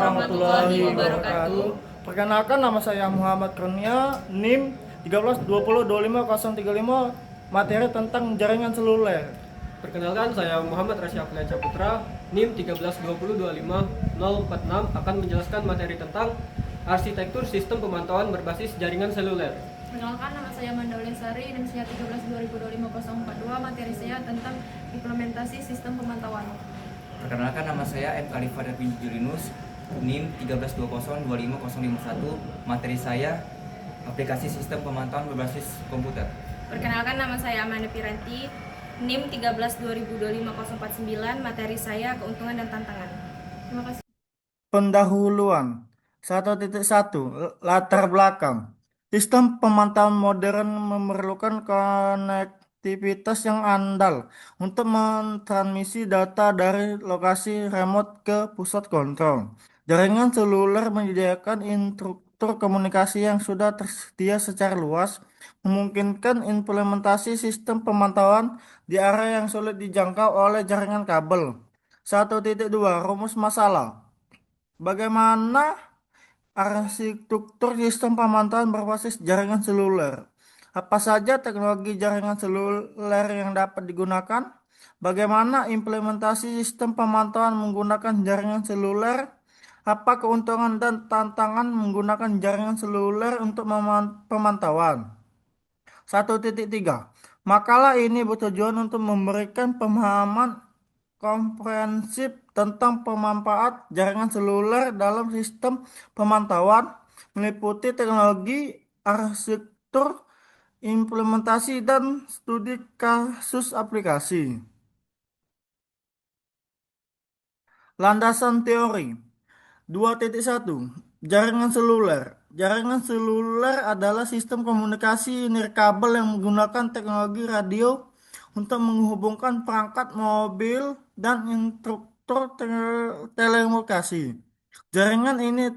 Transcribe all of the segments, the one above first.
warahmatullahi wabarakatuh. Perkenalkan, nama saya Muhammad Kurnia, NIM 1320250535, materi tentang jaringan seluler. Perkenalkan, saya Muhammad Rasya Afliansyah Putra, NIM 132025046, akan menjelaskan materi tentang arsitektur sistem pemantauan berbasis jaringan seluler. Perkenalkan, nama saya Mandaulin Sari, NIM saya 1320254042, materi saya tentang implementasi sistem pemantauan. Perkenalkan, nama saya M. Khalifah bin Julinus, NIM 132025051, materi saya aplikasi sistem pemantauan berbasis komputer. Perkenalkan, nama saya Amanda Piranti, NIM 1325049, materi saya keuntungan dan tantangan. Terima kasih. Pendahuluan 1.1 latar belakang. Sistem pemantauan modern memerlukan konektivitas yang andal untuk mentransmisi data dari lokasi remote ke pusat kontrol. Jaringan seluler menyediakan infrastruktur komunikasi yang sudah tersedia secara luas, memungkinkan implementasi sistem pemantauan di area yang sulit dijangkau oleh jaringan kabel. 1.2 rumus masalah. Bagaimana arsitektur sistem pemantauan berbasis jaringan seluler? Apa saja teknologi jaringan seluler yang dapat digunakan? Bagaimana implementasi sistem pemantauan menggunakan jaringan seluler? Apa keuntungan dan tantangan menggunakan jaringan seluler untuk pemantauan? 1.3 Makalah ini bertujuan untuk memberikan pemahaman komprehensif tentang pemanfaat jaringan seluler dalam sistem pemantauan, meliputi teknologi, arsitektur, implementasi, dan studi kasus aplikasi. Landasan teori 2.1 Jaringan seluler. Jaringan seluler adalah sistem komunikasi nirkabel yang menggunakan teknologi radio untuk menghubungkan perangkat mobil dan infrastruktur telekomunikasi. Jaringan ini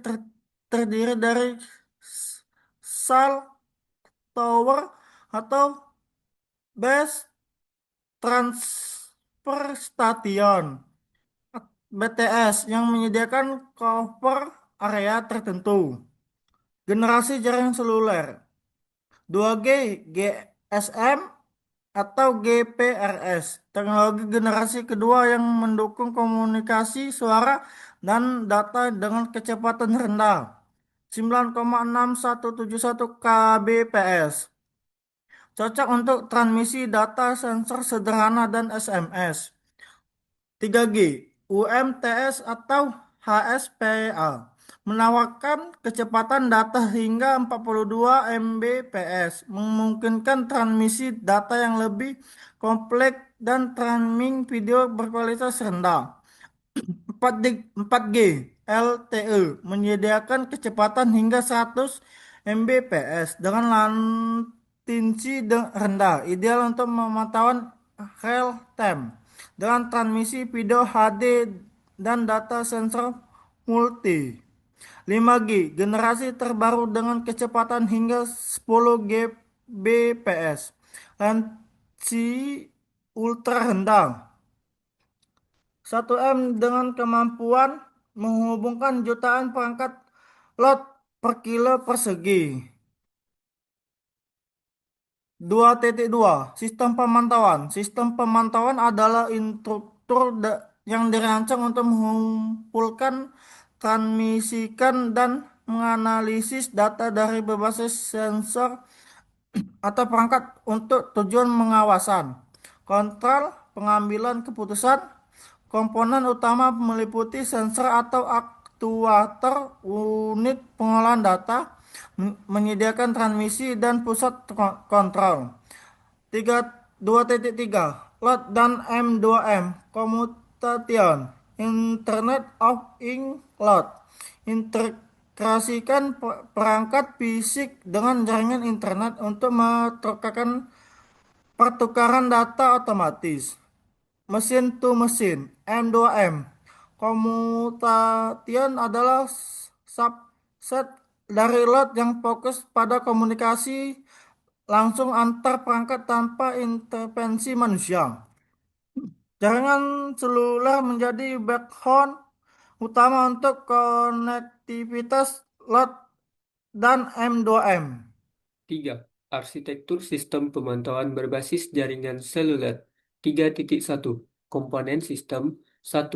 terdiri dari sel, tower, atau base transfer station BTS yang menyediakan cover area tertentu. Generasi jaringan seluler 2G, GSM, atau GPRS. Teknologi generasi kedua yang mendukung komunikasi suara dan data dengan kecepatan rendah 9,6171 kbps. Cocok untuk transmisi data sensor sederhana dan SMS. 3G, UMTS atau HSPA menawarkan kecepatan data hingga 42 Mbps, memungkinkan transmisi data yang lebih kompleks dan streaming video berkualitas rendah. 4G LTE menyediakan kecepatan hingga 100 Mbps dengan latensi rendah, ideal untuk pemantauan real time dengan transmisi video HD dan data sensor multi. 5G generasi terbaru dengan kecepatan hingga 10 Gbps, latensi ultra rendah. 1M dengan kemampuan menghubungkan jutaan perangkat lot per kilo persegi. 2.2 Sistem pemantauan. Sistem pemantauan adalah infrastruktur yang dirancang untuk mengumpulkan, transmisikan, dan menganalisis data dari berbagai sensor atau perangkat untuk tujuan pengawasan, kontrol, pengambilan keputusan. Komponen utama meliputi sensor atau aktuator, unit pengolahan data, menyediakan transmisi, dan pusat kontrol. 2.3 Load dan M2M Commutation Internet of Things Load integrasikan perangkat fisik dengan jaringan internet untuk melakukan pertukaran data otomatis. Mesin to mesin M2M Commutation adalah subset dari load yang fokus pada komunikasi langsung antar perangkat tanpa intervensi manusia. Jaringan seluler menjadi backbone utama untuk konektivitas LAN dan M2M. 3. Arsitektur sistem pemantauan berbasis jaringan seluler. 3.1. Komponen sistem. 1.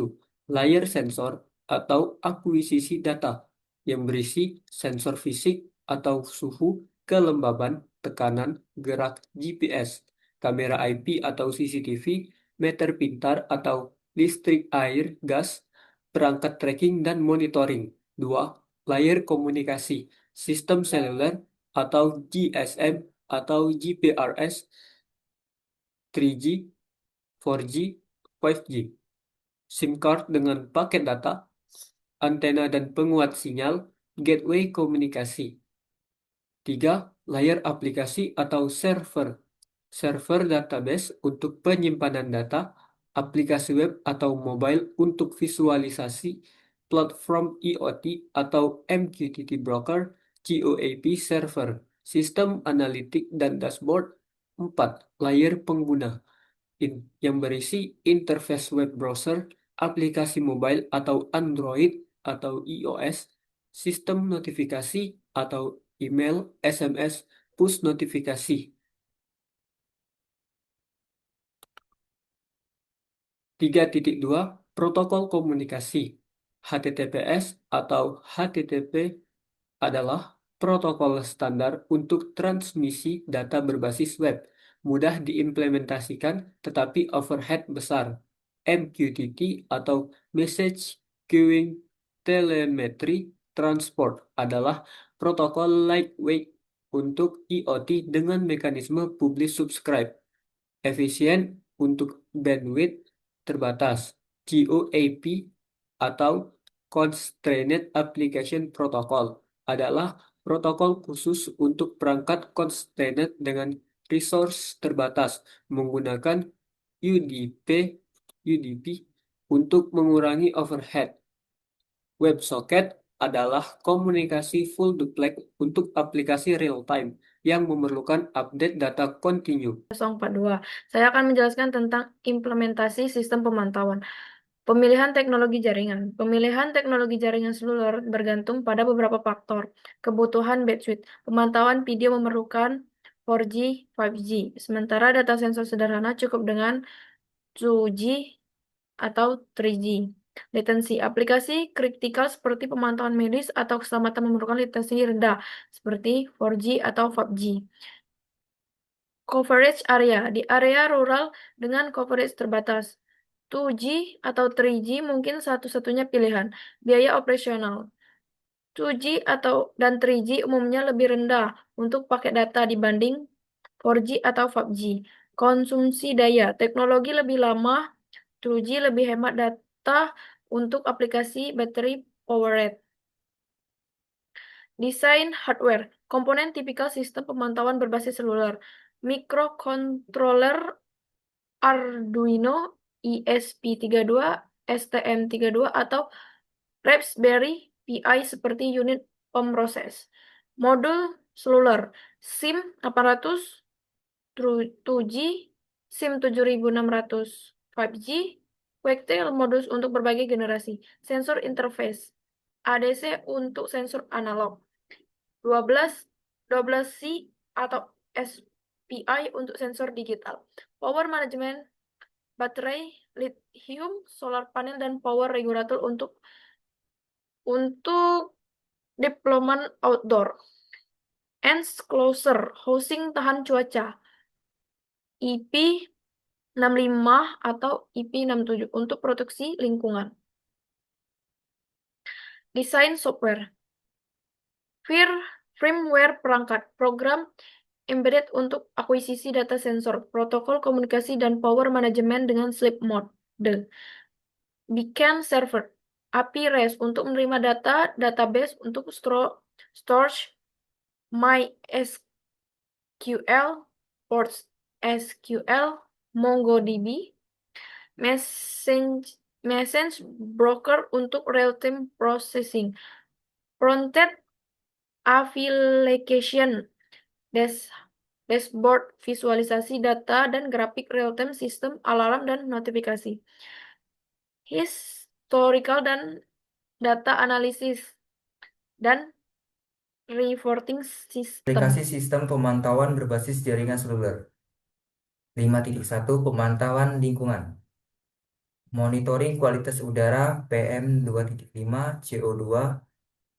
Layer sensor atau akuisisi data yang berisi sensor fisik atau suhu, kelembaban, tekanan, gerak GPS, kamera IP atau CCTV, meter pintar atau listrik air, gas, perangkat tracking dan monitoring. 2. Layer komunikasi, sistem seluler atau GSM atau GPRS, 3G, 4G, 5G, SIM card dengan paket data, antena dan penguat sinyal, gateway komunikasi. 3. Layer aplikasi atau server. Server database untuk penyimpanan data, aplikasi web atau mobile untuk visualisasi, platform IoT atau MQTT broker, GOAP server, sistem analitik dan dashboard. 4. Layer pengguna yang berisi interface web browser, aplikasi mobile atau Android atau iOS, sistem notifikasi atau email, SMS, push notifikasi. 3.2 Protokol komunikasi. HTTPS atau HTTP adalah protokol standar untuk transmisi data berbasis web, mudah diimplementasikan tetapi overhead besar. MQTT atau Message Queuing Telemetry Transport adalah protokol lightweight untuk IoT dengan mekanisme publish subscribe, efisien untuk bandwidth terbatas. GOAP atau Constrained Application Protocol adalah protokol khusus untuk perangkat constrained dengan resource terbatas menggunakan UDP untuk mengurangi overhead. WebSocket adalah komunikasi full duplex untuk aplikasi real-time yang memerlukan update data kontinu. 042. Saya akan menjelaskan tentang implementasi sistem pemantauan. Pemilihan teknologi jaringan. Pemilihan teknologi jaringan seluler bergantung pada beberapa faktor. Kebutuhan bandwidth. Pemantauan video memerlukan 4G, 5G. Sementara data sensor sederhana cukup dengan 2G atau 3G. Latensi. Aplikasi kritikal seperti pemantauan medis atau keselamatan memerlukan latensi rendah seperti 4G atau 5G. Coverage area. Di area rural dengan coverage terbatas, 2G atau 3G mungkin satu-satunya pilihan. Biaya operasional. 2G dan 3G umumnya lebih rendah untuk paket data dibanding 4G atau 5G. Konsumsi daya. Teknologi lebih lama, 2G lebih hemat data untuk aplikasi battery powered. Desain hardware. Komponen tipikal sistem pemantauan berbasis seluler. Microcontroller Arduino ESP32, STM32 atau Raspberry Pi seperti unit pemroses. Modul seluler SIM 800, 2G, SIM 7600, 5G, Quectel modus untuk berbagai generasi. Sensor interface ADC untuk sensor analog. 12C atau SPI untuk sensor digital. Power management, baterai, lithium, solar panel, dan power regulator untuk deployment outdoor. Enclosure, housing tahan cuaca, IP65 atau IP67 untuk proteksi lingkungan. Desain software. Firmware perangkat, program embedded untuk akuisisi data sensor, protokol komunikasi dan power management dengan sleep mode. Beacon server, API REST untuk menerima data, database untuk storage, MySQL, Ports SQL, MongoDB, Message broker untuk real-time processing, frontend application, dashboard visualisasi data dan grafik real-time sistem alarm dan notifikasi. Historical dan data analisis, dan reporting system. Aplikasi sistem pemantauan berbasis jaringan seluler. 5.1 Pemantauan lingkungan. Monitoring kualitas udara PM 2.5, CO2,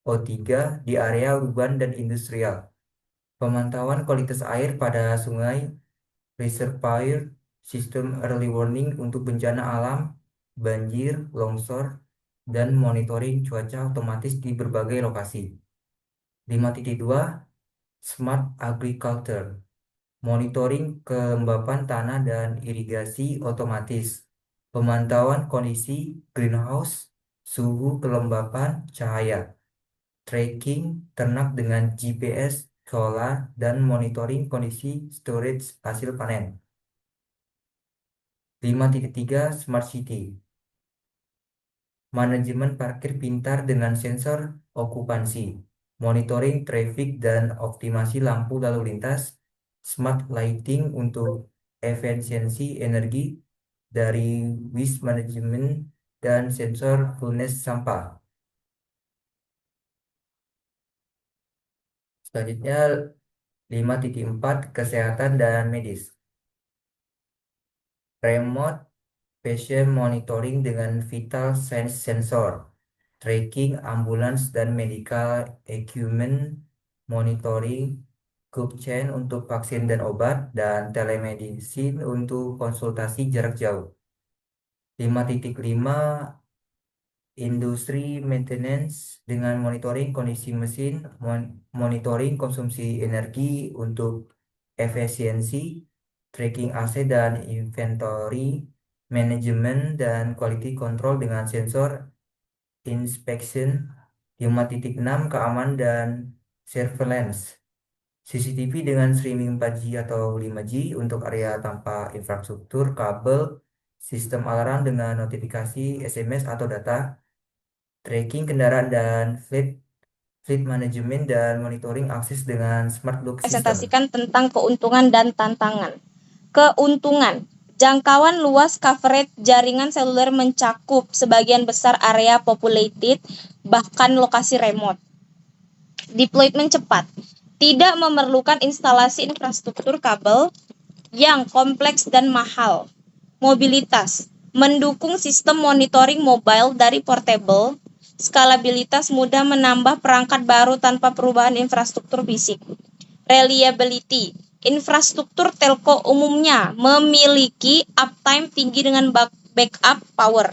O3 di area urban dan industrial. Pemantauan kualitas air pada sungai, reservoir, sistem early warning untuk bencana alam, banjir, longsor, dan monitoring cuaca otomatis di berbagai lokasi. 5.2 Smart Agriculture. Monitoring kelembapan tanah dan irigasi otomatis. Pemantauan kondisi greenhouse, suhu kelembapan cahaya. Tracking ternak dengan GPS, solar, dan monitoring kondisi storage hasil panen. 5.3 Smart City. Manajemen parkir pintar dengan sensor okupansi, monitoring traffic dan optimasi lampu lalu lintas, smart lighting untuk efisiensi energi dari waste management dan sensor fullness sampah. Selanjutnya 5.4 Kesehatan dan medis. Remote patient monitoring dengan vital signs sensor, tracking ambulans dan medical equipment, monitoring cold chain untuk vaksin dan obat, dan telemedicine untuk konsultasi jarak jauh. 5.5 Industri maintenance dengan monitoring kondisi mesin, monitoring konsumsi energi untuk efisiensi, tracking aset dan inventory, manajemen dan quality control dengan sensor inspection. 5.6 Keamanan dan surveillance, CCTV dengan streaming 4G atau 5G untuk area tanpa infrastruktur kabel, sistem alarm dengan notifikasi SMS atau data, tracking kendaraan dan fleet management dan monitoring akses dengan smart lock system. Presentasikan tentang keuntungan dan tantangan. Keuntungan, jangkauan luas coverage jaringan seluler mencakup sebagian besar area populated, bahkan lokasi remote. Deployment cepat, tidak memerlukan instalasi infrastruktur kabel yang kompleks dan mahal. Mobilitas, mendukung sistem monitoring mobile dari portable. Skalabilitas, mudah menambah perangkat baru tanpa perubahan infrastruktur fisik. Reliability, infrastruktur telco umumnya memiliki uptime tinggi dengan backup power.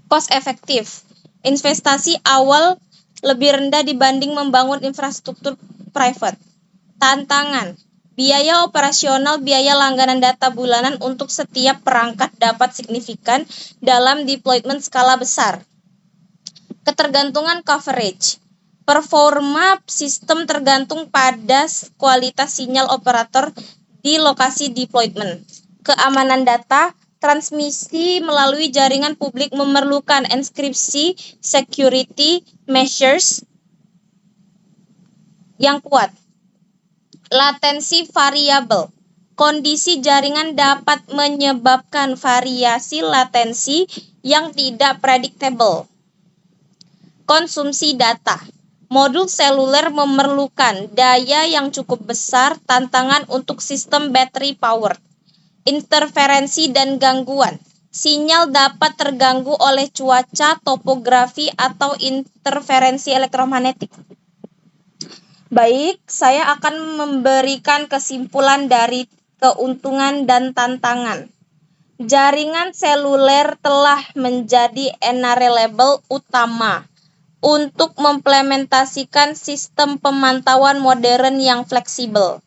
Cost efektif, investasi awal lebih rendah dibanding membangun infrastruktur private. Tantangan, biaya operasional, biaya langganan data bulanan untuk setiap perangkat dapat signifikan dalam deployment skala besar. Ketergantungan coverage, performa sistem tergantung pada kualitas sinyal operator di lokasi deployment. Keamanan data, transmisi melalui jaringan publik memerlukan enkripsi, security measures yang kuat. Latensi variabel, kondisi jaringan dapat menyebabkan variasi latensi yang tidak predictable. Konsumsi data, modul seluler memerlukan daya yang cukup besar, tantangan untuk sistem battery powered. Interferensi dan gangguan, sinyal dapat terganggu oleh cuaca, topografi, atau interferensi elektromagnetik. Baik, saya akan memberikan kesimpulan dari keuntungan dan tantangan. Jaringan seluler telah menjadi enabler utama untuk mengimplementasikan sistem pemantauan modern yang fleksibel,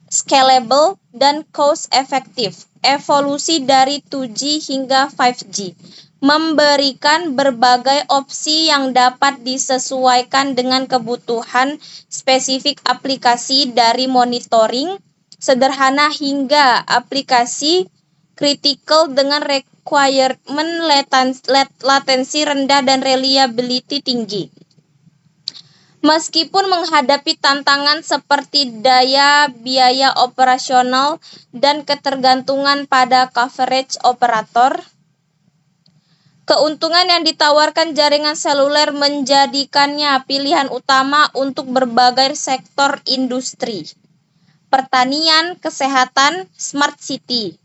scalable, dan cost-efektif. Evolusi dari 2G hingga 5G memberikan berbagai opsi yang dapat disesuaikan dengan kebutuhan spesifik aplikasi, dari monitoring sederhana hingga aplikasi kritikal dengan requirement latensi rendah dan reliability tinggi. Meskipun menghadapi tantangan seperti daya, biaya operasional, dan ketergantungan pada coverage operator, Keuntungan yang ditawarkan jaringan seluler menjadikannya pilihan utama untuk berbagai sektor industri, pertanian, kesehatan, smart city,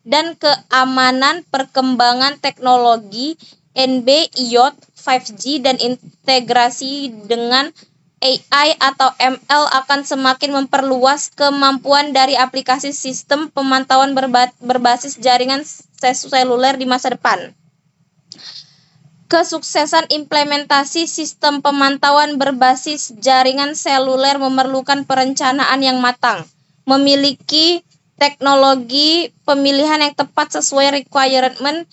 dan keamanan. Perkembangan teknologi NB, IoT, 5G, dan integrasi dengan AI atau ML akan semakin memperluas kemampuan dari aplikasi sistem pemantauan berbasis jaringan seluler di masa depan. Kesuksesan implementasi sistem pemantauan berbasis jaringan seluler memerlukan perencanaan yang matang, memiliki teknologi pemilihan yang tepat sesuai requirement,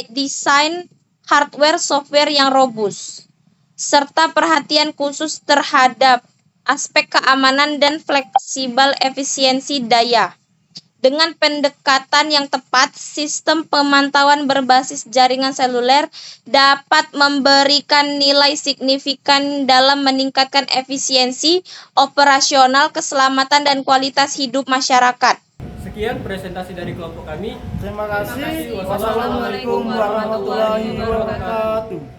desain hardware software yang robust, serta perhatian khusus terhadap aspek keamanan dan fleksibel efisiensi daya. Dengan pendekatan yang tepat, sistem pemantauan berbasis jaringan seluler dapat memberikan nilai signifikan dalam meningkatkan efisiensi operasional, keselamatan, dan kualitas hidup masyarakat. Sekian presentasi dari kelompok kami. Terima kasih. Terima kasih. Wassalamualaikum warahmatullahi wabarakatuh.